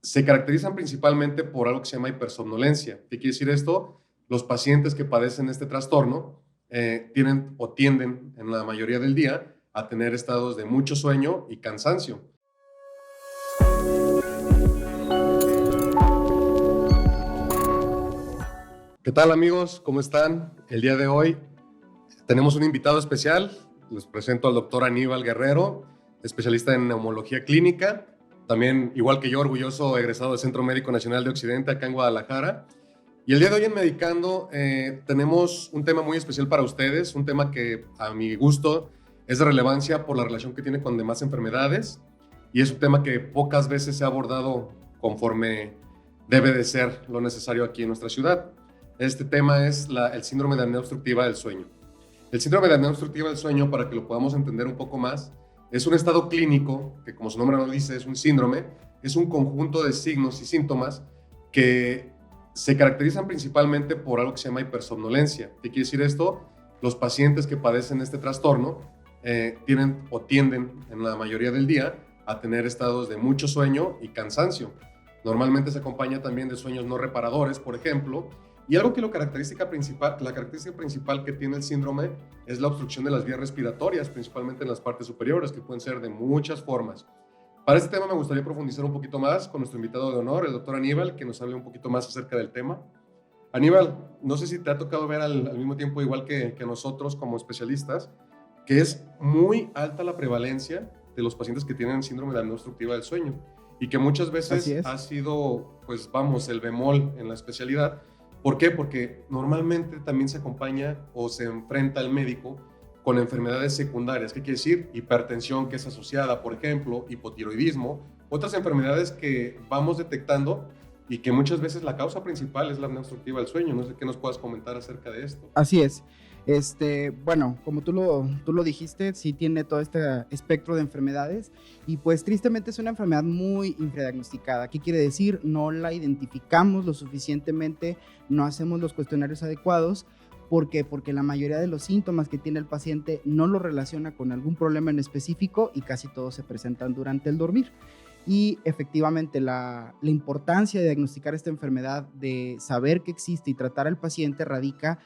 se caracterizan principalmente por algo que se llama hipersomnolencia. ¿Qué quiere decir esto? Los pacientes que padecen este trastorno tienen o tienden en la mayoría del día a tener estados de mucho sueño y cansancio. ¿Qué tal, amigos? ¿Cómo están? El día de hoy tenemos un invitado especial. Les presento al doctor Aníbal Guerrero, especialista en neumología clínica. También, igual que yo, orgulloso egresado del Centro Médico Nacional de Occidente, acá en Guadalajara. Y el día de hoy en Medicando tenemos un tema muy especial para ustedes, un tema que a mi gusto es de relevancia por la relación que tiene con demás enfermedades, y es un tema que pocas veces se ha abordado conforme debe de ser lo necesario aquí en nuestra ciudad. Este tema es el síndrome de apnea obstructiva del sueño. El síndrome de apnea obstructiva del sueño, para que lo podamos entender un poco más, es un estado clínico que, como su nombre nos dice, es un síndrome, es un conjunto de signos y síntomas que se caracterizan principalmente por algo que se llama hipersomnolencia. ¿Qué quiere decir esto? Los pacientes que padecen este trastorno tienen o tienden en la mayoría del día a tener estados de mucho sueño y cansancio. Normalmente se acompaña también de sueños no reparadores, por ejemplo, y algo que la característica principal que tiene el síndrome es la obstrucción de las vías respiratorias, principalmente en las partes superiores, que pueden ser de muchas formas. Para este tema me gustaría profundizar un poquito más con nuestro invitado de honor, el doctor Aníbal, que nos hable un poquito más acerca del tema. Aníbal, no sé si te ha tocado ver al mismo tiempo, igual que nosotros como especialistas, que es muy alta la prevalencia de los pacientes que tienen síndrome de apnea obstructiva del sueño, y que muchas veces ha sido, pues vamos, el bemol en la especialidad. ¿Por qué? Porque normalmente también se acompaña o se enfrenta el médico con enfermedades secundarias. ¿Qué quiere decir? Hipertensión, que es asociada, por ejemplo, hipotiroidismo, otras enfermedades que vamos detectando y que muchas veces la causa principal es la apnea obstructiva del sueño. No sé qué nos puedas comentar acerca de esto. Así es. Bueno, como tú lo dijiste, sí tiene todo este espectro de enfermedades y pues tristemente es una enfermedad muy infradiagnosticada. ¿Qué quiere decir? No la identificamos lo suficientemente, no hacemos los cuestionarios adecuados. ¿Por qué? Porque la mayoría de los síntomas que tiene el paciente no lo relaciona con algún problema en específico y casi todos se presentan durante el dormir. Y efectivamente la importancia de diagnosticar esta enfermedad, de saber que existe y tratar al paciente radica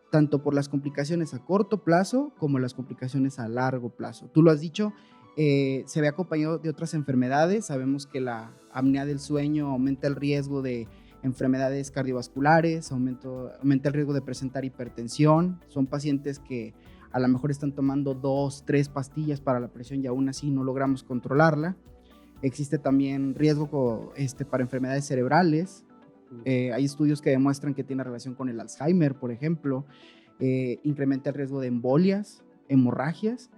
tanto por las complicaciones a corto plazo como las complicaciones a largo plazo. Tú lo has dicho, se ve acompañado de otras enfermedades. Sabemos que la apnea del sueño aumenta el riesgo de enfermedades cardiovasculares, aumenta el riesgo de presentar hipertensión. Son pacientes que a lo mejor están tomando 2, 3 pastillas para la presión y aún así no logramos controlarla. Existe también riesgo para enfermedades cerebrales. Hay estudios que demuestran que tiene relación con el Alzheimer, por ejemplo. Incrementa el riesgo de embolias, hemorragias,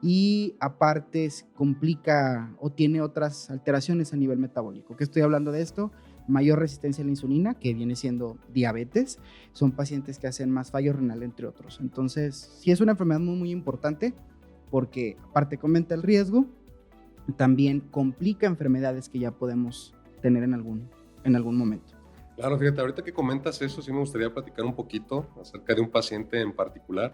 y aparte complica o tiene otras alteraciones a nivel metabólico. ¿Qué estoy hablando de esto? Mayor resistencia a la insulina, que viene siendo diabetes. Son pacientes que hacen más fallo renal, entre otros. Entonces, sí es una enfermedad muy, muy importante porque aparte que aumenta el riesgo, también complica enfermedades que ya podemos tener en algún momento. Claro, fíjate, ahorita que comentas eso, sí me gustaría platicar un poquito acerca de un paciente en particular.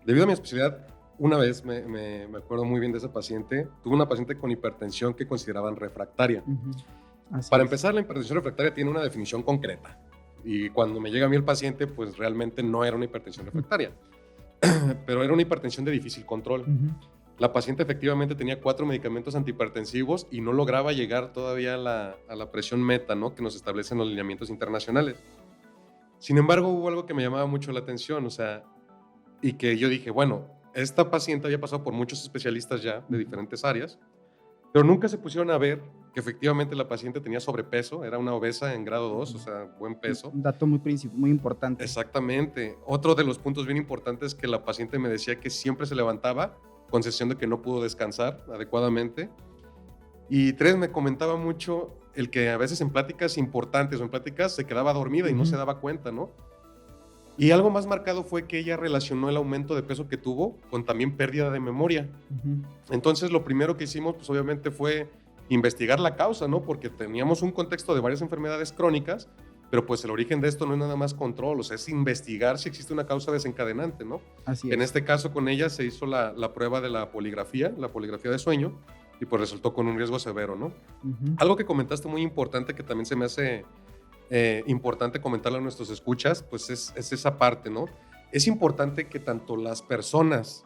Debido a mi especialidad, una vez me acuerdo muy bien de esa paciente. Tuve una paciente con hipertensión que consideraban refractaria. Para empezar, la hipertensión refractaria tiene una definición concreta. Y cuando me llega a mí el paciente, pues realmente no era una hipertensión refractaria, pero era una hipertensión de difícil control. La paciente efectivamente tenía 4 medicamentos antihipertensivos y no lograba llegar todavía a la presión meta, ¿no?, que nos establecen los lineamientos internacionales. Sin embargo, hubo algo que me llamaba mucho la atención, y que yo dije, bueno, esta paciente había pasado por muchos especialistas ya de diferentes áreas, pero nunca se pusieron a ver que efectivamente la paciente tenía sobrepeso, era una obesa en grado 2, buen peso. Un dato muy importante. Exactamente. Otro de los puntos bien importantes es que la paciente me decía que siempre se levantaba con sensación de que no pudo descansar adecuadamente. Y 3, me comentaba mucho el que a veces en pláticas importantes o en pláticas se quedaba dormida y no se daba cuenta, ¿no? Y algo más marcado fue que ella relacionó el aumento de peso que tuvo con también pérdida de memoria. Entonces, lo primero que hicimos, pues obviamente fue investigar la causa, ¿no? Porque teníamos un contexto de varias enfermedades crónicas, pero pues el origen de esto no es nada más control, es investigar si existe una causa desencadenante, ¿no? Así es. En este caso con ella se hizo la prueba de la poligrafía de sueño, y pues resultó con un riesgo severo, ¿no? Ujú. Algo que comentaste muy importante, que también se me hace importante comentarlo a nuestros escuchas, pues es esa parte, ¿no? Es importante que tanto las personas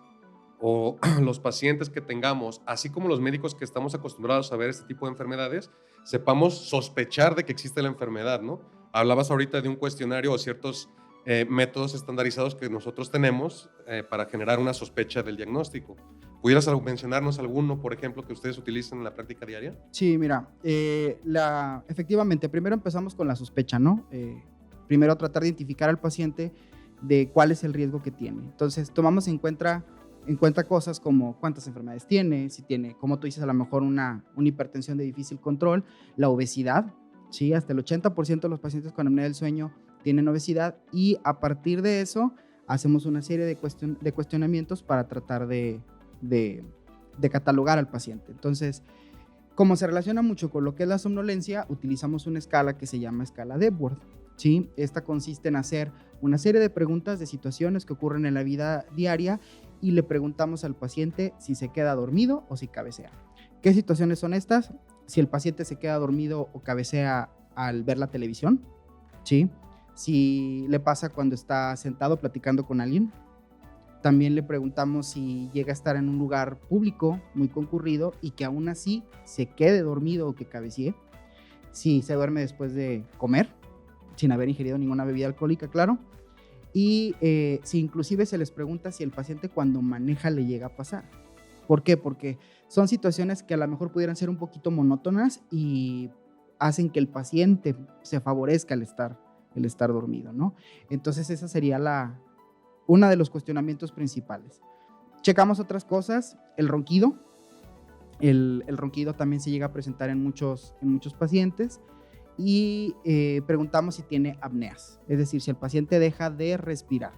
o los pacientes que tengamos, así como los médicos que estamos acostumbrados a ver este tipo de enfermedades, sepamos sospechar de que existe la enfermedad, ¿no? Hablabas ahorita de un cuestionario o ciertos métodos estandarizados que nosotros tenemos para generar una sospecha del diagnóstico. ¿Pudieras mencionarnos alguno, por ejemplo, que ustedes utilizan en la práctica diaria? Sí, mira, efectivamente, primero empezamos con la sospecha, ¿no? Primero tratar de identificar al paciente de cuál es el riesgo que tiene. Entonces, tomamos en cuenta cosas como cuántas enfermedades tiene, si tiene, como tú dices, a lo mejor una hipertensión de difícil control, la obesidad, ¿sí? Hasta el 80% de los pacientes con apnea del sueño tienen obesidad y a partir de eso hacemos una serie de cuestionamientos para tratar de catalogar al paciente. Entonces, como se relaciona mucho con lo que es la somnolencia, utilizamos una escala que se llama escala de Epworth, ¿sí? Esta consiste en hacer una serie de preguntas de situaciones que ocurren en la vida diaria y le preguntamos al paciente si se queda dormido o si cabecea. ¿Qué situaciones son estas? Si el paciente se queda dormido o cabecea al ver la televisión, ¿sí? Si le pasa cuando está sentado platicando con alguien. También le preguntamos si llega a estar en un lugar público muy concurrido y que aún así se quede dormido o que cabecee. Si se duerme después de comer, sin haber ingerido ninguna bebida alcohólica, claro. Y si inclusive se les pregunta si el paciente cuando maneja le llega a pasar. ¿Por qué? Porque son situaciones que a lo mejor pudieran ser un poquito monótonas y hacen que el paciente se favorezca el estar dormido, ¿no? Entonces esa sería uno de los cuestionamientos principales. Checamos otras cosas, el ronquido. El ronquido también se llega a presentar en muchos pacientes y preguntamos si tiene apneas, es decir, si el paciente deja de respirar.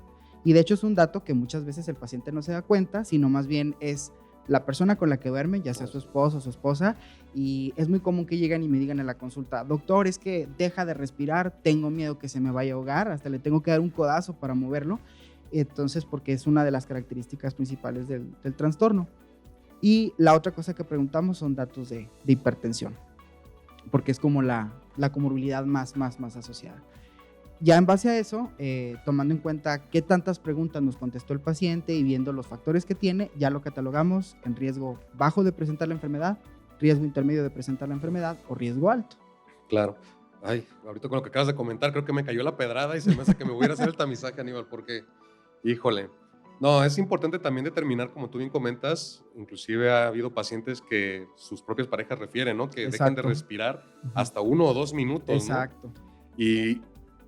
Y de hecho es un dato que muchas veces el paciente no se da cuenta, sino más bien es la persona con la que duerme, ya sea su esposo o su esposa, y es muy común que lleguen y me digan en la consulta, doctor, es que deja de respirar, tengo miedo que se me vaya a ahogar, hasta le tengo que dar un codazo para moverlo. Entonces, porque es una de las características principales del trastorno. Y la otra cosa que preguntamos son datos de hipertensión, porque es como la comorbilidad más asociada. Ya en base a eso, tomando en cuenta qué tantas preguntas nos contestó el paciente y viendo los factores que tiene, ya lo catalogamos en riesgo bajo de presentar la enfermedad, riesgo intermedio de presentar la enfermedad o riesgo alto. Claro. Ay, ahorita con lo que acabas de comentar, creo que me cayó la pedrada y se me hace que me voy a hacer el tamizaje, Aníbal, porque, híjole, no, es importante también determinar, como tú bien comentas, inclusive ha habido pacientes que sus propias parejas refieren, ¿no? Que dejan de Exacto. respirar hasta 1 o 2 minutos, Exacto. ¿no? Y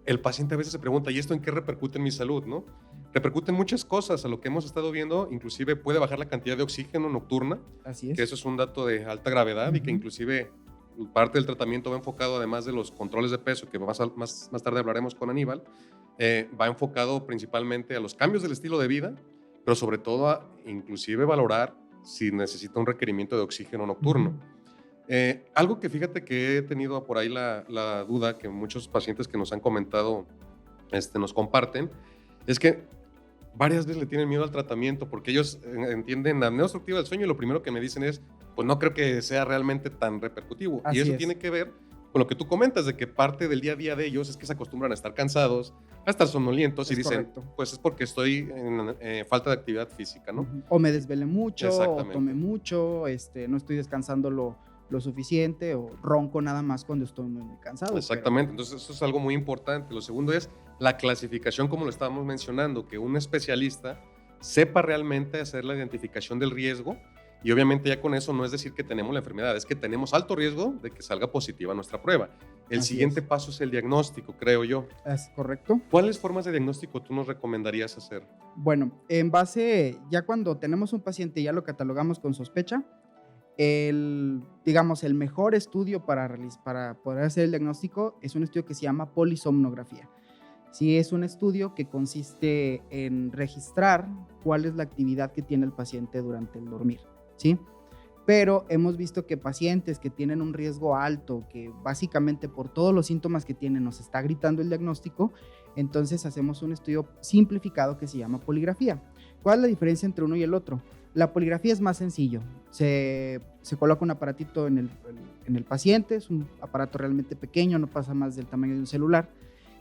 el paciente a veces se pregunta, ¿y esto en qué repercute en mi salud, no? Repercute en muchas cosas, a lo que hemos estado viendo, inclusive puede bajar la cantidad de oxígeno nocturna, Así es. que eso es un dato de alta gravedad y que inclusive parte del tratamiento va enfocado, además de los controles de peso, que más tarde hablaremos con Aníbal, va enfocado principalmente a los cambios del estilo de vida, pero sobre todo a inclusive valorar si necesita un requerimiento de oxígeno nocturno. Algo que fíjate que he tenido por ahí la duda, que muchos pacientes que nos han comentado nos comparten, es que varias veces le tienen miedo al tratamiento porque ellos entienden la apnea obstructiva del sueño y lo primero que me dicen es, pues no creo que sea realmente tan repercutivo. Así y eso es. tiene que ver con lo que tú comentas, de que parte del día a día de ellos es que se acostumbran a estar cansados, a estar somnolientos y Es dicen, correcto. pues es porque estoy en falta de actividad física, ¿no? O me desvelé mucho, o Exactamente. tomé mucho, no estoy descansando lo suficiente, o ronco nada más cuando estoy muy cansado. Exactamente, entonces eso es algo muy importante. Lo segundo es la clasificación, como lo estábamos mencionando, que un especialista sepa realmente hacer la identificación del riesgo y obviamente ya con eso no es decir que tenemos la enfermedad, es que tenemos alto riesgo de que salga positiva nuestra prueba. El Así siguiente es. paso es el diagnóstico, creo yo. ¿Es correcto? ¿Cuáles formas de diagnóstico tú nos recomendarías hacer? Bueno, en base, ya cuando tenemos un paciente y ya lo catalogamos con sospecha, el mejor estudio para poder hacer el diagnóstico es un estudio que se llama polisomnografía. Sí, es un estudio que consiste en registrar cuál es la actividad que tiene el paciente durante el dormir, ¿sí? Pero hemos visto que pacientes que tienen un riesgo alto, que básicamente por todos los síntomas que tienen nos está gritando el diagnóstico, entonces hacemos un estudio simplificado que se llama poligrafía. ¿Cuál es la diferencia entre uno y el otro? La poligrafía es más sencillo. Se coloca un aparatito en el paciente, es un aparato realmente pequeño, no pasa más del tamaño de un celular,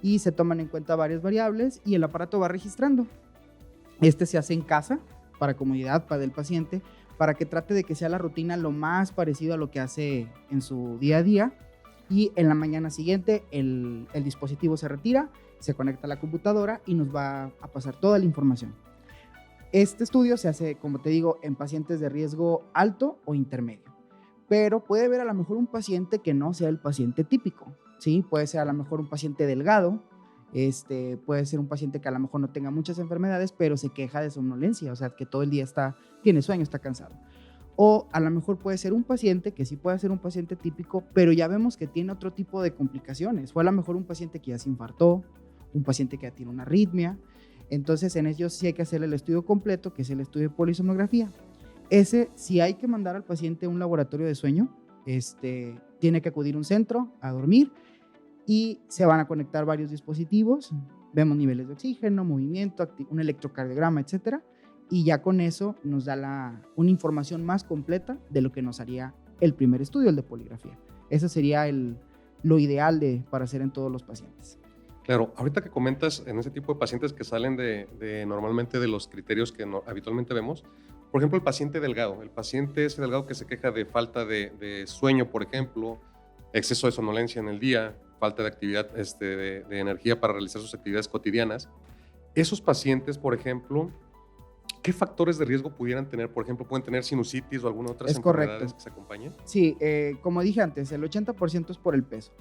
y se toman en cuenta varias variables y el aparato va registrando. Este se hace en casa, para comodidad para el paciente, para que trate de que sea la rutina lo más parecido a lo que hace en su día a día, y en la mañana siguiente el dispositivo se retira, se conecta a la computadora y nos va a pasar toda la información. Este estudio se hace, como te digo, en pacientes de riesgo alto o intermedio, pero puede haber a lo mejor un paciente que no sea el paciente típico, ¿sí? Puede ser a lo mejor un paciente delgado, puede ser un paciente que a lo mejor no tenga muchas enfermedades, pero se queja de somnolencia, o sea, que todo el día tiene sueño, está cansado. O a lo mejor puede ser un paciente que sí puede ser un paciente típico, pero ya vemos que tiene otro tipo de complicaciones. O a lo mejor un paciente que ya se infartó, un paciente que ya tiene una arritmia. Entonces, en ellos sí hay que hacer el estudio completo, que es el estudio de polisomnografía. Ese, si hay que mandar al paciente a un laboratorio de sueño, tiene que acudir a un centro a dormir y se van a conectar varios dispositivos. Vemos niveles de oxígeno, movimiento, un electrocardiograma, etcétera. Y ya con eso nos da una información más completa de lo que nos haría el primer estudio, el de poligrafía. Eso sería lo ideal para hacer en todos los pacientes. Claro, ahorita que comentas en ese tipo de pacientes que salen normalmente de los criterios que habitualmente vemos, por ejemplo, el paciente delgado, el paciente ese delgado que se queja de falta de sueño, por ejemplo, exceso de somnolencia en el día, falta de actividad, de energía para realizar sus actividades cotidianas. Esos pacientes, por ejemplo, ¿qué factores de riesgo pudieran tener? Por ejemplo, ¿pueden tener sinusitis o alguna otra enfermedades que se acompañen? Sí, como dije antes, el 80% es por el peso,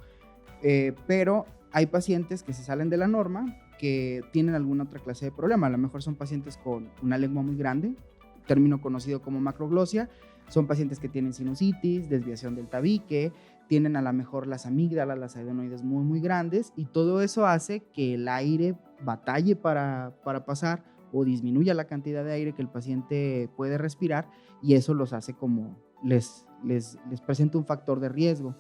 pero hay pacientes que se salen de la norma, que tienen alguna otra clase de problema. A lo mejor son pacientes con una lengua muy grande, término conocido como macroglosia. Son pacientes que tienen sinusitis, desviación del tabique, tienen a lo mejor las amígdalas, las adenoides muy, muy grandes, y todo eso hace que el aire batalle para pasar o disminuya la cantidad de aire que el paciente puede respirar, y eso los hace como les presenta un factor de riesgo.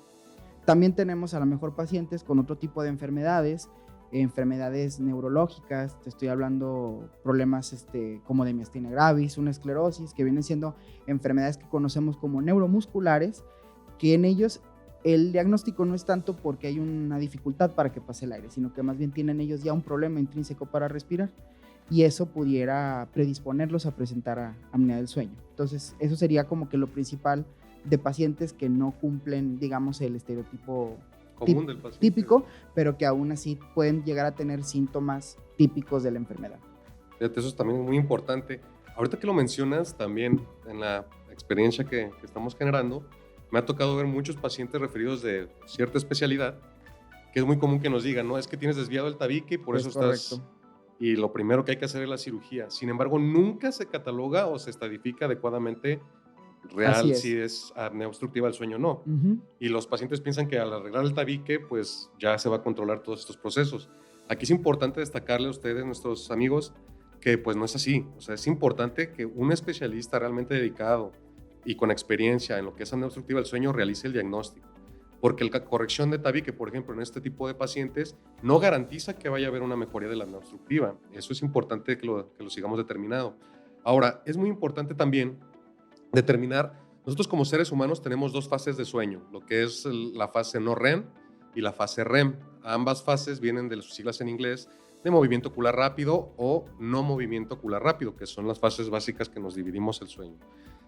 También tenemos a lo mejor pacientes con otro tipo de enfermedades neurológicas. Te estoy hablando problemas como de miastenia gravis, una esclerosis, que vienen siendo enfermedades que conocemos como neuromusculares, que en ellos el diagnóstico no es tanto porque hay una dificultad para que pase el aire, sino que más bien tienen ellos ya un problema intrínseco para respirar, y eso pudiera predisponerlos a presentar apnea del sueño. Entonces, eso sería como que lo principal de pacientes que no cumplen, digamos, el estereotipo común del paciente, típico, pero que aún así pueden llegar a tener síntomas típicos de la enfermedad. Fíjate, eso es también muy importante. Ahorita que lo mencionas, también en la experiencia que estamos generando, me ha tocado ver muchos pacientes referidos de cierta especialidad, que es muy común que nos digan, no, es que tienes desviado el tabique y por eso estás... Correcto. Y lo primero que hay que hacer es la cirugía. Sin embargo, nunca se cataloga o se estadifica adecuadamente real si es apnea obstructiva del sueño o no. Uh-huh. Y los pacientes piensan que al arreglar el tabique, pues ya se va a controlar todos estos procesos. Aquí es importante destacarle a ustedes, nuestros amigos, que pues no es así. O sea, es importante que un especialista realmente dedicado y con experiencia en lo que es apnea obstructiva del sueño realice el diagnóstico. Porque la corrección de tabique, por ejemplo, en este tipo de pacientes, no garantiza que vaya a haber una mejoría de la apnea obstructiva. Eso es importante que lo sigamos determinado. Ahora, es muy importante también determinar, nosotros como seres humanos tenemos dos fases de sueño, lo que es la fase no REM y la fase REM. Ambas fases vienen de sus siglas en inglés de movimiento ocular rápido o no movimiento ocular rápido, que son las fases básicas que nos dividimos el sueño.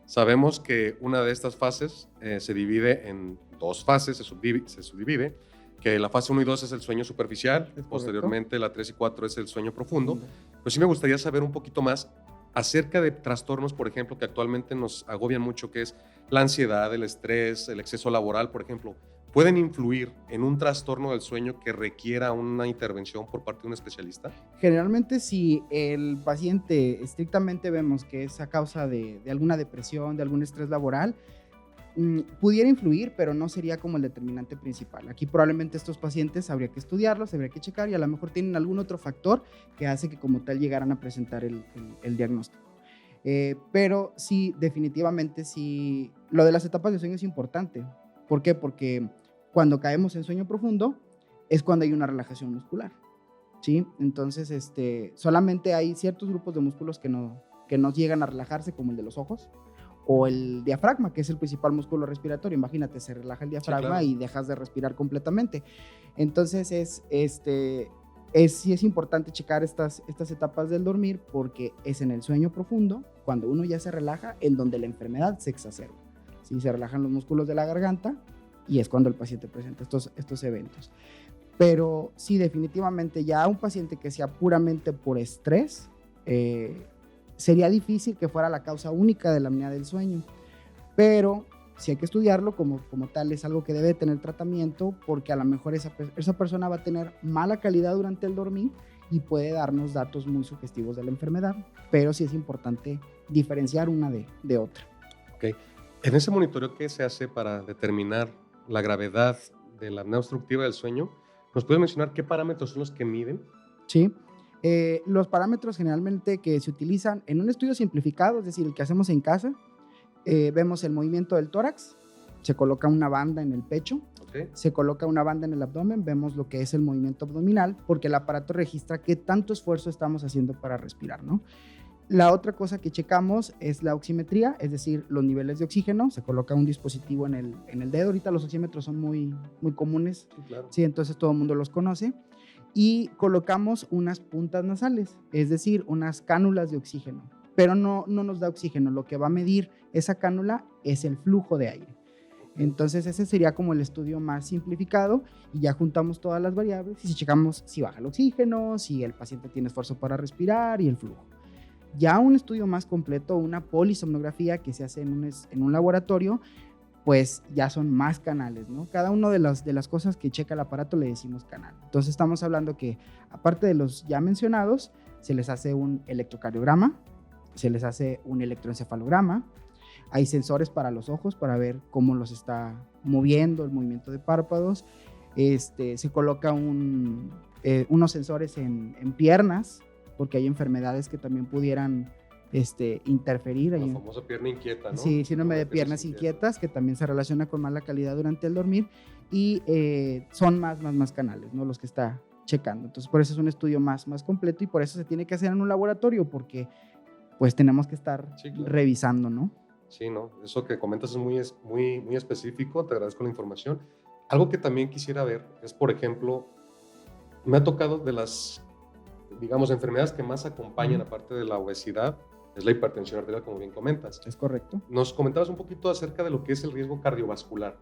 Sabemos que una de estas fases se divide en dos fases, se subdivide, que la fase 1 y 2 es el sueño superficial, posteriormente la 3 y 4 es el sueño profundo. Pero sí me gustaría saber un poquito más acerca de trastornos, por ejemplo, que actualmente nos agobian mucho, que es la ansiedad, el estrés, el exceso laboral, por ejemplo. ¿Pueden influir en un trastorno del sueño que requiera una intervención por parte de un especialista? Generalmente, si el paciente estrictamente vemos que es a causa de alguna depresión, de algún estrés laboral, pudiera influir, pero no sería como el determinante principal. Aquí probablemente estos pacientes habría que estudiarlos, habría que checar, y a lo mejor tienen algún otro factor que hace que como tal llegaran a presentar el diagnóstico. Pero sí, definitivamente sí, lo de las etapas de sueño es importante. ¿Por qué? Porque cuando caemos en sueño profundo es cuando hay una relajación muscular, ¿sí? Entonces, solamente hay ciertos grupos de músculos que no que no llegan a relajarse, como el de los ojos, o el diafragma, que es el principal músculo respiratorio. Imagínate, se relaja el diafragma, sí, claro, y dejas de respirar completamente. Entonces sí es importante checar estas etapas del dormir, porque es en el sueño profundo, cuando uno ya se relaja, en donde la enfermedad se exacerba. ¿Sí? Se relajan los músculos de la garganta y es cuando el paciente presenta estos eventos. Pero sí, definitivamente ya un paciente que sea puramente por estrés, sería difícil que fuera la causa única de la apnea del sueño. Pero sí hay que estudiarlo como tal, es algo que debe tener tratamiento, porque a lo mejor esa persona va a tener mala calidad durante el dormir y puede darnos datos muy sugestivos de la enfermedad, pero sí es importante diferenciar una de otra. Ok. En ese monitoreo que se hace para determinar la gravedad de la apnea obstructiva del sueño, ¿nos puedes mencionar qué parámetros son los que miden? Sí. Los parámetros generalmente que se utilizan en un estudio simplificado, es decir, el que hacemos en casa, vemos el movimiento del tórax, se coloca una banda en el pecho, okay, se coloca una banda en el abdomen, vemos lo que es el movimiento abdominal, porque el aparato registra qué tanto esfuerzo estamos haciendo para respirar, ¿no? La otra cosa que checamos es la oximetría, es decir, los niveles de oxígeno. Se coloca un dispositivo en el dedo. Ahorita los oxímetros son muy comunes, sí, claro, sí, entonces todo el mundo los conoce. Y colocamos unas puntas nasales, es decir, unas cánulas de oxígeno, pero no nos da oxígeno. Lo que va a medir esa cánula es el flujo de aire. Entonces ese sería como el estudio más simplificado, y ya juntamos todas las variables y checamos si baja el oxígeno, si el paciente tiene esfuerzo para respirar y el flujo. Ya un estudio más completo, una polisomnografía que se hace en un laboratorio, pues ya son más canales, ¿no? Cada una de las cosas que checa el aparato le decimos canal. Entonces estamos hablando que, aparte de los ya mencionados, se les hace un electrocardiograma, se les hace un electroencefalograma, hay sensores para los ojos para ver cómo los está moviendo, el movimiento de párpados, se coloca unos sensores en piernas, porque hay enfermedades que también pudieran interferir. La famosa pierna inquieta, ¿no? Sí, síndrome de piernas inquietas, que también se relaciona con mala calidad durante el dormir, y son más canales, ¿no? Los que está checando. Entonces, por eso es un estudio más completo, y por eso se tiene que hacer en un laboratorio, porque pues tenemos que estar, sí, claro, revisando, ¿no? Sí, no, eso que comentas es muy específico, te agradezco la información. Algo que también quisiera ver es, por ejemplo, me ha tocado de las, digamos, enfermedades que más acompañan, aparte de la obesidad, es la hipertensión arterial, como bien comentas. Es correcto. Nos comentabas un poquito acerca de lo que es el riesgo cardiovascular.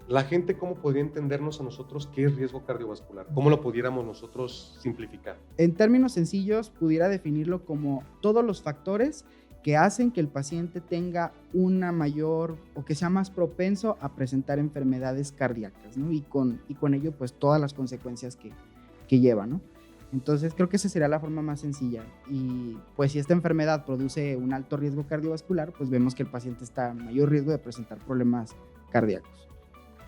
La gente, ¿cómo podría entendernos a nosotros qué es riesgo cardiovascular? ¿Cómo lo pudiéramos nosotros simplificar? En términos sencillos, pudiera definirlo como todos los factores que hacen que el paciente tenga una mayor, o que sea más propenso a presentar enfermedades cardíacas, ¿no? Y con ello, pues, todas las consecuencias que lleva, ¿no? Entonces, creo que esa sería la forma más sencilla. Y pues si esta enfermedad produce un alto riesgo cardiovascular, pues vemos que el paciente está en mayor riesgo de presentar problemas cardíacos.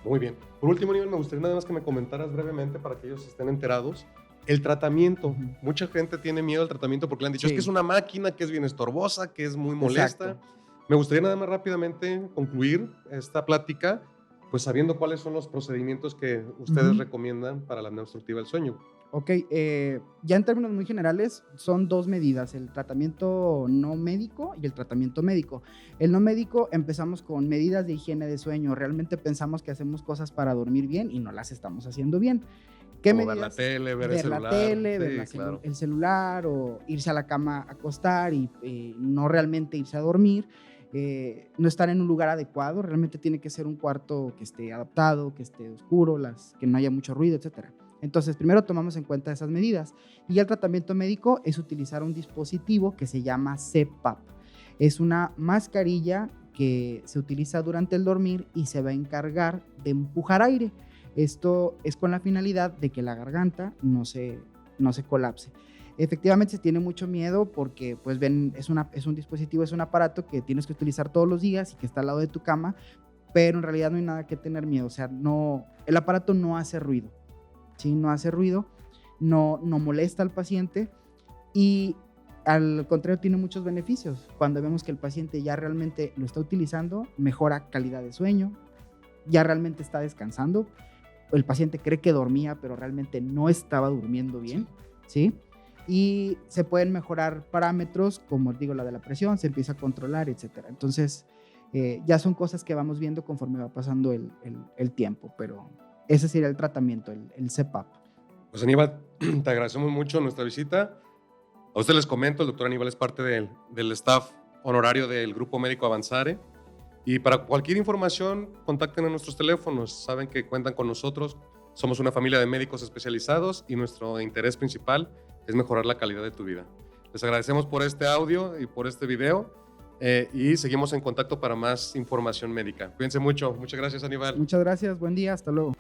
Muy bien. Por último, Aníbal, me gustaría nada más que me comentaras brevemente, para que ellos estén enterados, el tratamiento. Mucha gente tiene miedo al tratamiento porque le han dicho, sí, es que es una máquina, que es bien estorbosa, que es muy molesta. Exacto. Me gustaría nada más rápidamente concluir esta plática, pues sabiendo cuáles son los procedimientos que ustedes recomiendan para la apnea obstructiva del sueño. Ok, ya en términos muy generales son dos medidas, el tratamiento no médico y el tratamiento médico. El no médico, empezamos con medidas de higiene de sueño. Realmente pensamos que hacemos cosas para dormir bien y no las estamos haciendo bien. ¿Qué medidas? Ver la tele, ver el celular. Ver la tele, ver el celular, o irse a la cama a acostar y no realmente irse a dormir. No estar en un lugar adecuado, realmente tiene que ser un cuarto que esté adaptado, que esté oscuro, que no haya mucho ruido, etcétera. Entonces, primero tomamos en cuenta esas medidas. Y el tratamiento médico es utilizar un dispositivo que se llama CPAP. Es una mascarilla que se utiliza durante el dormir y se va a encargar de empujar aire. Esto es con la finalidad de que la garganta no se colapse. Efectivamente se tiene mucho miedo porque, pues ven, es un dispositivo, es un aparato que tienes que utilizar todos los días y que está al lado de tu cama, pero en realidad no hay nada que tener miedo. O sea, el aparato no hace ruido. ¿Sí? No hace ruido, no molesta al paciente, y al contrario tiene muchos beneficios. Cuando vemos que el paciente ya realmente lo está utilizando, mejora calidad de sueño, ya realmente está descansando. El paciente cree que dormía, pero realmente no estaba durmiendo bien, ¿sí? y se pueden mejorar parámetros, como digo, la de la presión, se empieza a controlar, etcétera. Entonces, ya son cosas que vamos viendo conforme va pasando el tiempo, pero ese sería el tratamiento, el CPAP. Pues Aníbal, te agradecemos mucho nuestra visita. A ustedes les comento, el doctor Aníbal es parte del staff honorario del Grupo Médico Avanzare. Y para cualquier información, contacten a nuestros teléfonos. Saben que cuentan con nosotros. Somos una familia de médicos especializados y nuestro interés principal es mejorar la calidad de tu vida. Les agradecemos por este audio y por este video y seguimos en contacto para más información médica. Cuídense mucho. Muchas gracias, Aníbal. Muchas gracias, buen día, hasta luego.